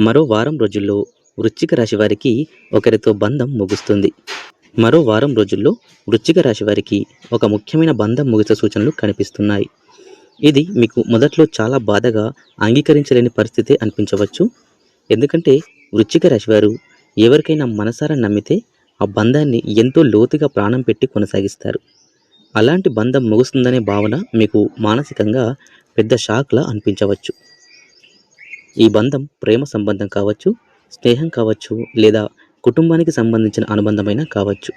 మరో వారం రోజుల్లో వృశ్చిక రాశి వారికి ఒకరితో బంధం ముగుస్తుంది. మరో వారం రోజుల్లో వృశ్చిక రాశి వారికి ఒక ముఖ్యమైన బంధం ముగిసే సూచనలు కనిపిస్తున్నాయి. ఇది మీకు మొదట్లో చాలా బాధగా అంగీకరించలేని పరిస్థితి అనిపించవచ్చు. ఎందుకంటే వృశ్చిక రాశి వారు ఎవరికైనా మనసారా నమ్మితే ఆ బంధాన్ని ఎంతో లోతుగా ప్రాణం పెట్టి కొనసాగిస్తారు. అలాంటి బంధం ముగుస్తుందనే భావన మీకు మానసికంగా పెద్ద షాక్లా అనిపించవచ్చు. ఈ బంధం ప్రేమ సంబంధం కావచ్చు, స్నేహం కావచ్చు, లేదా కుటుంబానికి సంబంధించిన అనుబంధమైనా కావచ్చు.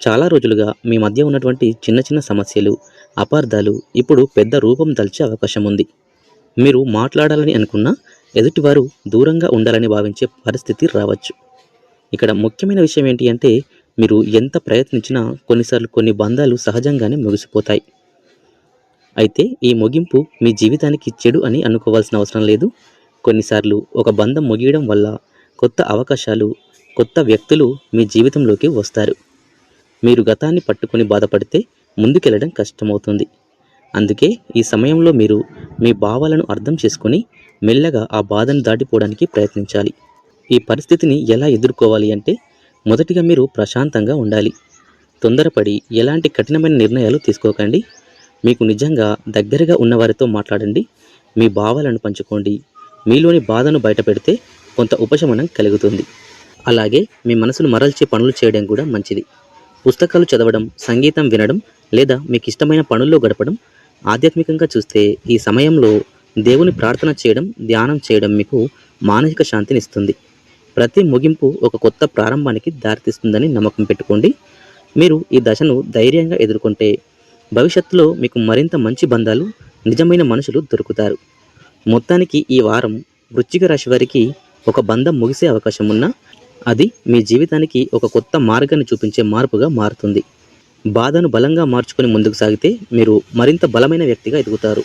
చాలా రోజులుగా మీ మధ్య ఉన్నటువంటి చిన్న చిన్న సమస్యలు, అపార్థాలు ఇప్పుడు పెద్ద రూపం దాల్చే అవకాశం ఉంది. మీరు మాట్లాడాలని అనుకున్నా ఎదుటివారు దూరంగా ఉండాలని భావించే పరిస్థితి రావచ్చు. ఇక్కడ ముఖ్యమైన విషయం ఏంటి అంటే, మీరు ఎంత ప్రయత్నించినా కొన్నిసార్లు కొన్ని బంధాలు సహజంగానే ముగిసిపోతాయి. అయితే ఈ ముగింపు మీ జీవితానికి చెడు అని అనుకోవాల్సిన అవసరం లేదు. కొన్నిసార్లు ఒక బంధం ముగియడం వల్ల కొత్త అవకాశాలు, కొత్త వ్యక్తులు మీ జీవితంలోకి వస్తారు. మీరు గతాన్ని పట్టుకొని బాధపడితే ముందుకెళ్ళడం కష్టమవుతుంది. అందుకే ఈ సమయంలో మీరు మీ భావాలను అర్థం చేసుకొని మెల్లగా ఆ బాధను దాటిపోవడానికి ప్రయత్నించాలి. ఈ పరిస్థితిని ఎలా ఎదుర్కోవాలి అంటే, మొదటిగా మీరు ప్రశాంతంగా ఉండాలి. తొందరపడి ఎలాంటి కఠినమైన నిర్ణయాలు తీసుకోకండి. మీకు నిజంగా దగ్గరగా ఉన్నవారితో మాట్లాడండి. మీ భావాలను పంచుకోండి. మీలోని బాధను బయటపెడితే కొంత ఉపశమనం కలుగుతుంది. అలాగే మీ మనసును మరల్చే పనులు చేయడం కూడా మంచిది. పుస్తకాలు చదవడం, సంగీతం వినడం, లేదా మీకు ఇష్టమైన పనుల్లో గడపడం. ఆధ్యాత్మికంగా చూస్తే ఈ సమయంలో దేవుని ప్రార్థన చేయడం, ధ్యానం చేయడం మీకు మానసిక శాంతినిస్తుంది. ప్రతి ముగింపు ఒక కొత్త ప్రారంభానికి దారితీస్తుందని నమ్మకం పెట్టుకోండి. మీరు ఈ దశను ధైర్యంగా ఎదుర్కొంటే భవిష్యత్తులో మీకు మరింత మంచి బంధాలు, నిజమైన మనుషులు దొరుకుతారు. మొత్తానికి ఈ వారం వృశ్చిక రాశి వారికి ఒక బంధం ముగిసే అవకాశం ఉన్నా అది మీ జీవితానికి ఒక కొత్త మార్గాన్ని చూపించే మార్పుగా మారుతుంది. బాధను బలంగా మార్చుకొని ముందుకు సాగితే మీరు మరింత బలమైన వ్యక్తిగా ఎదుగుతారు.